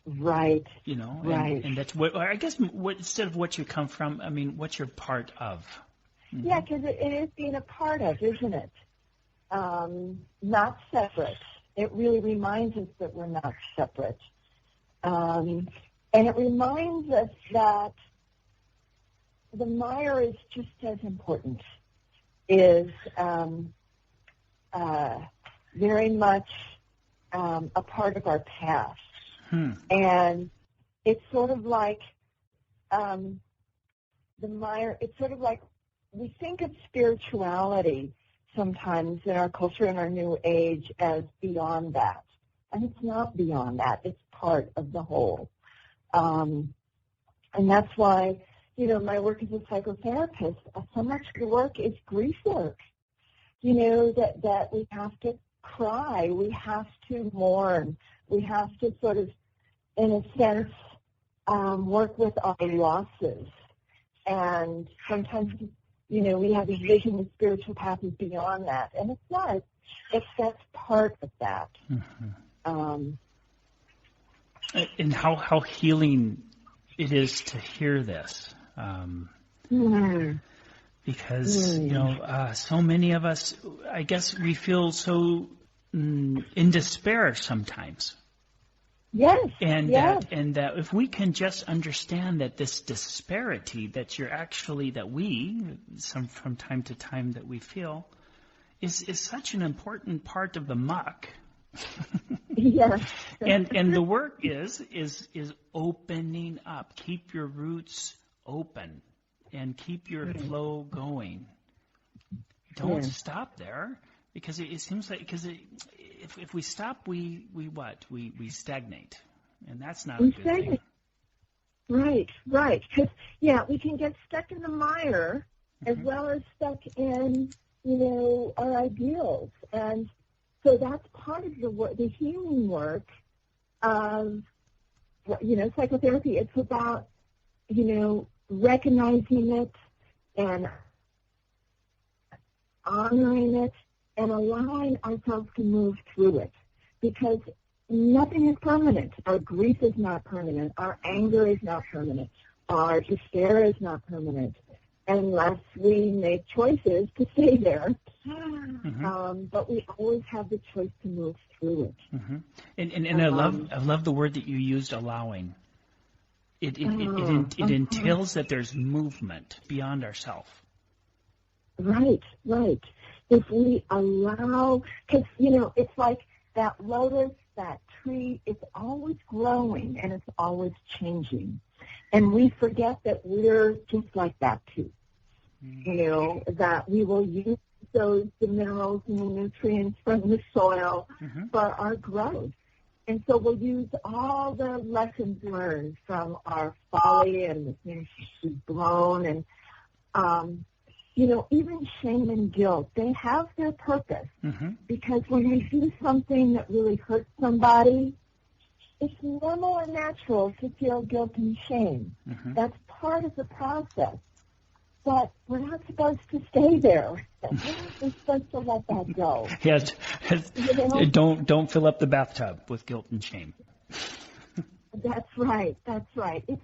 Right. You know, Right. and that's what, I guess, instead of what you come from, I mean, what you're part of. Mm-hmm. Yeah, because it is being a part of, isn't it? Not separate. It really reminds us that we're not separate. And it reminds us that the mire is just as important, is very much a part of our past. And it's sort of like the mire, it's sort of like we think of spirituality sometimes in our culture, in our new age, as beyond that. And it's not beyond that. It's part of the whole. And that's why, you know, my work as a psychotherapist, so much of the work is grief work. You know, that we have to cry, we have to mourn, we have to sort of, in a sense, work with our losses. And sometimes, you know, we have this vision the spiritual path is beyond that. And it's not. That's part of that. Mm-hmm. And how healing it is to hear this. Because, you know, so many of us, I guess we feel so in despair sometimes. Yes. And yes. that if we can just understand that this disparity that you're actually, that we, from time to time that we feel, is such an important part of the muck. Yes. And the work is opening up. Keep your roots open and keep your flow going. Don't stop there, because it seems like, if we stop, we stagnate, and that's not a good thing. Right. Because we can get stuck in the mire as well as stuck in, you know, our ideals, and so that's part of the healing work of, you know, psychotherapy. It's about, you know, recognizing it and honoring it and allowing ourselves to move through it, because nothing is permanent. Our grief is not permanent. Our anger is not permanent. Our despair is not permanent, unless we make choices to stay there. But we always have the choice to move through it. And I love the word that you used, allowing. It entails that there's movement beyond ourselves. Right. If we allow, because, you know, it's like that lotus, that tree, it's always growing and it's always changing. And we forget that we're just like that too. You know, that we will use the minerals and the nutrients from the soil for our growth. And so we'll use all the lessons learned from our folly and the things we've blown. And, you know, even shame and guilt, they have their purpose. Because when we do something that really hurts somebody, it's normal and natural to feel guilt and shame. That's part of the process. But we're not supposed to stay there. We're supposed to let that go. Yes. You know? Don't fill up the bathtub with guilt and shame. That's right. It's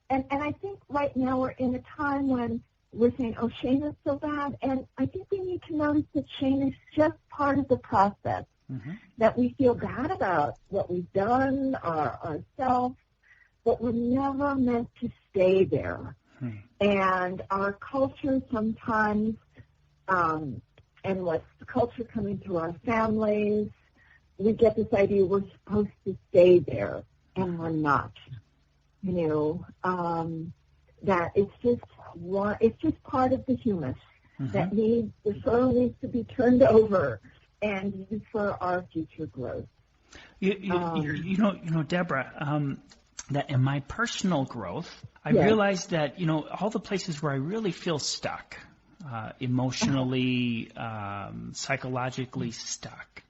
and I think right now we're in a time when we're saying, oh, shame is so bad. And I think we need to notice that shame is just part of the process. That we feel bad about what we've done, ourselves, but we're never meant to stay there. And our culture sometimes, and what's the culture coming through our families, we get this idea we're supposed to stay there, and we're not. You know, that it's just part of the humus that the soil needs to be turned over and used for our future growth. You know, Deborah, that in my personal growth, I realized that, you know, all the places where I really feel stuck, emotionally, psychologically stuck,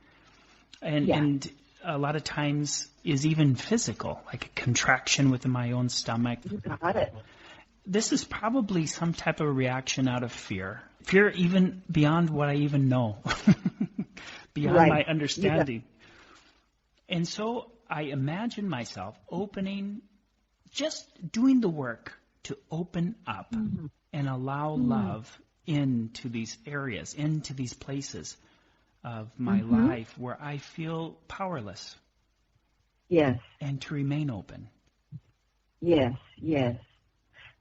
and a lot of times is even physical, like a contraction within my own stomach. You got it. This is probably some type of reaction out of fear even beyond what I even know, beyond my understanding. And so I imagine myself just doing the work to open up and allow love into these areas, into these places of my life where I feel powerless. Yes. And to remain open. Yes, yes.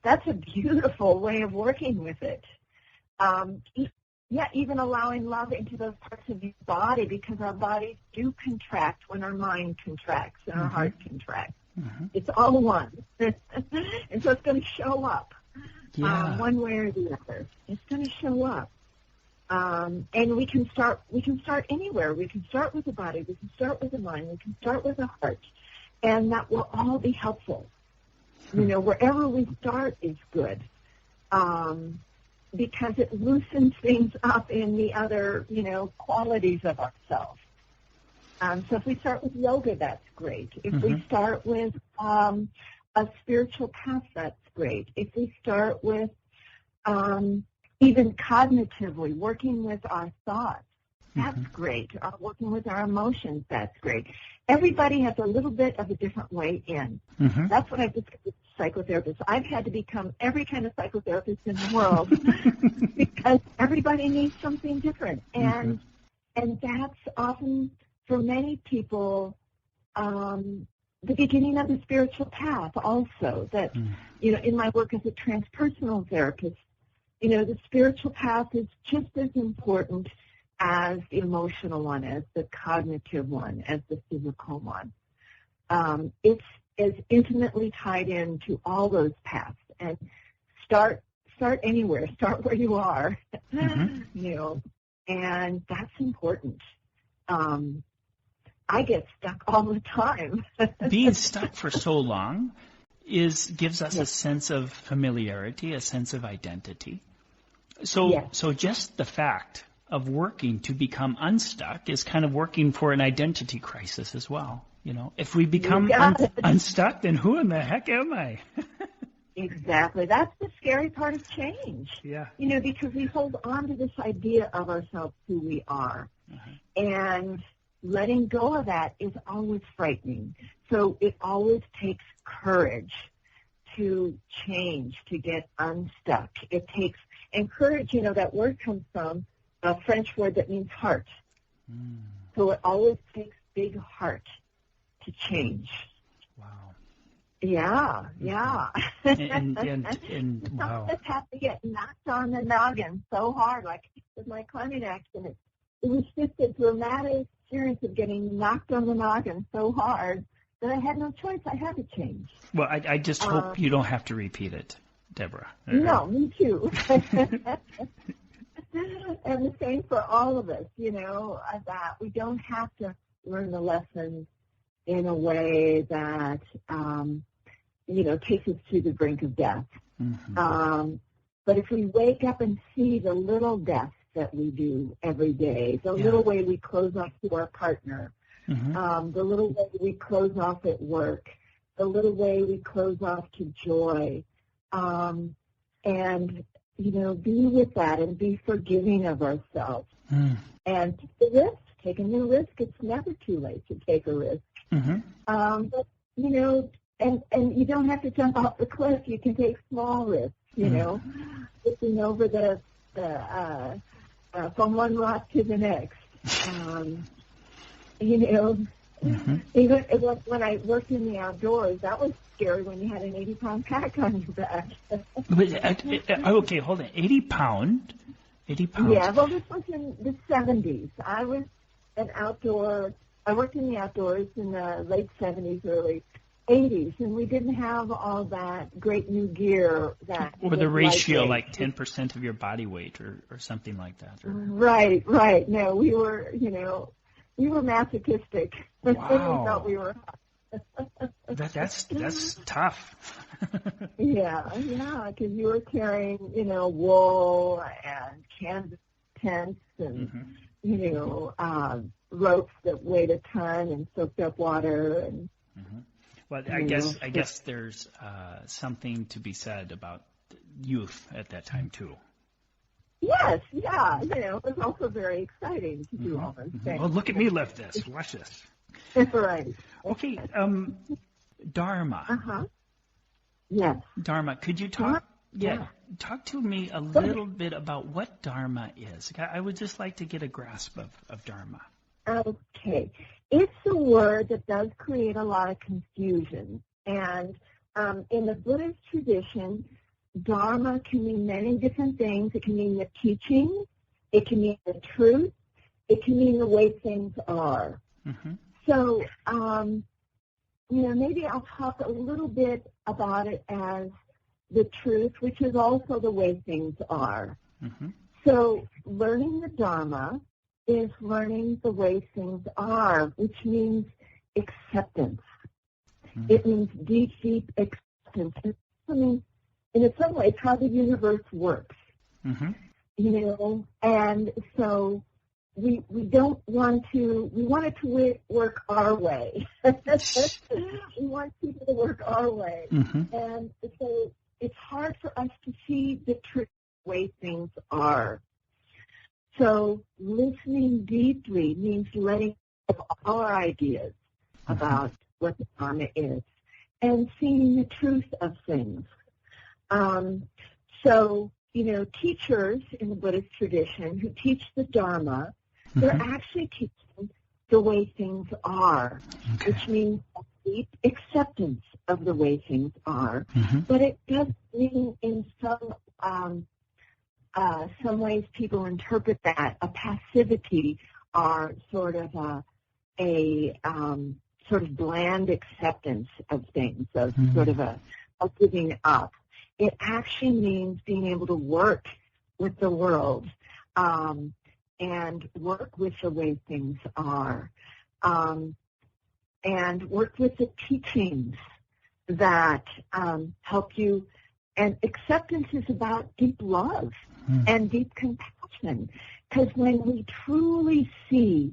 That's a beautiful way of working with it. Even allowing love into those parts of your body, because our bodies do contract when our mind contracts and our heart contracts. It's all one. And so it's going to show up one way or the other. It's going to show up. And we can start anywhere. We can start with the body. We can start with the mind. We can start with the heart. And that will all be helpful. Wherever we start is good. Because it loosens things up in the other, qualities of ourselves. So if we start with yoga, that's great. If we start with a spiritual path, that's great. If we start with even cognitively working with our thoughts, that's great. Working with our emotions, that's great. Everybody has a little bit of a different way in. That's what I've discovered with psychotherapists. I've had to become every kind of psychotherapist in the world because everybody needs something different. And that's often, for many people, the beginning of the spiritual path also. That, in my work as a transpersonal therapist, the spiritual path is just as important as the emotional one, as the cognitive one, as the physical one. It's as intimately tied into all those paths. And start anywhere. Start where you are, and that's important. I get stuck all the time. Being stuck for so long gives us a sense of familiarity, a sense of identity. So just the fact of working to become unstuck is kind of working for an identity crisis as well. If we become unstuck, then who in the heck am I? Exactly. That's the scary part of change. Yeah. Because we hold on to this idea of ourselves, who we are. And letting go of that is always frightening. So it always takes courage to change, to get unstuck. It takes, and courage, that word comes from a French word that means heart. So it always takes big heart to change. Wow. Yeah. And Some of us have to get knocked on the noggin so hard, like with my climbing accident. It was just a dramatic experience of getting knocked on the noggin so hard that I had no choice. I had to change. Well, I just hope you don't have to repeat it, Deborah. No, me too. And the same for all of us, that we don't have to learn the lessons in a way that, takes us to the brink of death. But if we wake up and see the little deaths that we do every day, the little way we close off to our partner, the little way we close off at work, the little way we close off to joy, and be with that and be forgiving of ourselves. And take a new risk. It's never too late to take a risk. But, and you don't have to jump off the cliff. You can take small risks, looking over the from one rock to the next. Even when I worked in the outdoors, that was scary when you had an 80-pound pack on your back. Okay, hold on. 80 pounds? Yeah, well, this was in the 70s. I worked in the outdoors in the late 70s, early 80s, and we didn't have all that great new gear that... Or the ratio, like 10% of your body weight or something like that. Right. No, we were masochistic. Wow. We thought we were... That's tough. Yeah, because you were carrying, wool and canvas tents and, ropes that weighed a ton and soaked up water. And Well, I guess there's something to be said about youth at that time too. Yes, yeah, it was also very exciting to do all those things. Well, look at me lift this. Watch this. Right. Okay, Dharma. Uh-huh. Yes. Dharma, could you talk? Yeah. Talk to me a little bit about what Dharma is. I would just like to get a grasp of Dharma. Okay. It's a word that does create a lot of confusion. And in the Buddhist tradition, Dharma can mean many different things. It can mean the teaching. It can mean the truth. It can mean the way things are. Mm-hmm. So, maybe I'll talk a little bit about it as the truth, which is also the way things are. Mm-hmm. So learning the Dharma is learning the way things are, which means acceptance. Mm-hmm. It means deep, deep acceptance. I mean, in some ways, how the universe works. Mm-hmm. And so we don't want to, we want it to work our way. We want people to work our way. Mm-hmm. And so it's hard for us to see the truth the way things are. So listening deeply means letting go of our ideas about what the Dharma is and seeing the truth of things. Teachers in the Buddhist tradition who teach the Dharma, they're actually teaching the way things are, which means a deep acceptance of the way things are. Mm-hmm. But it does mean in some ways people interpret that a passivity or sort of a sort of bland acceptance of things, of sort of a giving up. It actually means being able to work with the world and work with the way things are, and work with the teachings that help you. And acceptance is about deep love and deep compassion, because when we truly see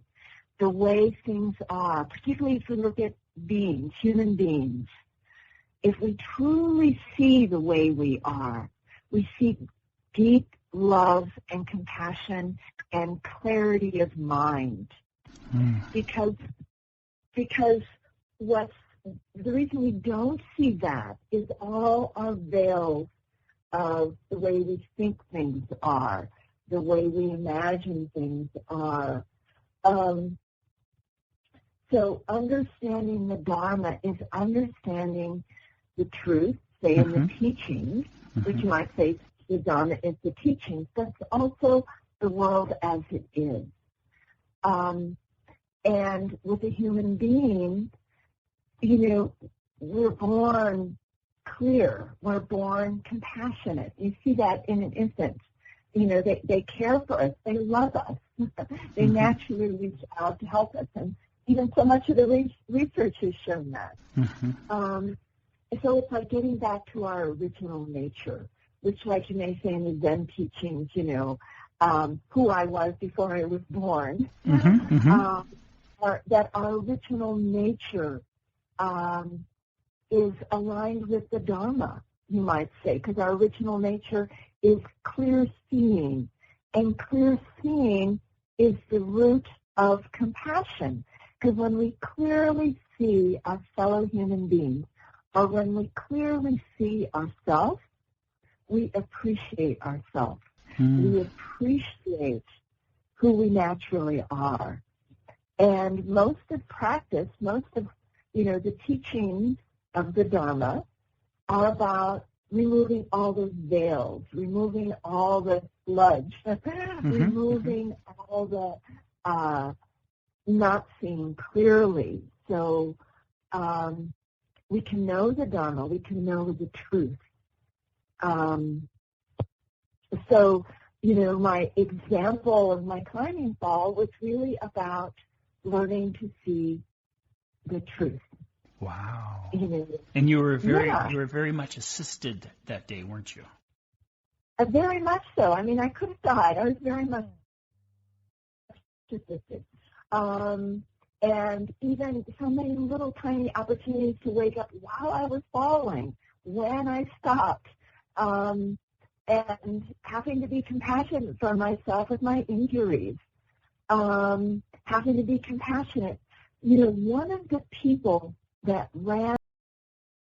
the way things are, particularly if we look at beings, human beings, if we truly see the way we are, we see deep love and compassion and clarity of mind. Because what's the reason we don't see that is all our veils of the way we think things are, the way we imagine things are. So understanding the Dharma is understanding the truth, say in the teachings, which you might say the Dharma is the teachings, but it's also the world as it is. And with a human being, we're born clear. We're born compassionate. You see that in an infant. They care for us. They love us. They naturally reach out to help us. And even so much of the research has shown that. So it's like getting back to our original nature, which, like you may say in the Zen teachings, who I was before I was born, that our original nature is aligned with the Dharma, you might say, because our original nature is clear seeing, and clear seeing is the root of compassion, because when we clearly see our fellow human beings, or when we clearly see ourselves, we appreciate ourselves. We appreciate who we naturally are. And most of practice, most of, the teachings of the Dharma are about removing all those veils, removing all the sludge, removing all the not seeing clearly. So we can know the Dharma, we can know the truth. So, my example of my climbing fall was really about learning to see the truth. Wow. And you were very much assisted that day, weren't you? Very much so. I mean, I could have died. I was very much assisted. And even so many little tiny opportunities to wake up while I was falling, when I stopped, and having to be compassionate for myself with my injuries, having to be compassionate you know, one of the people that ran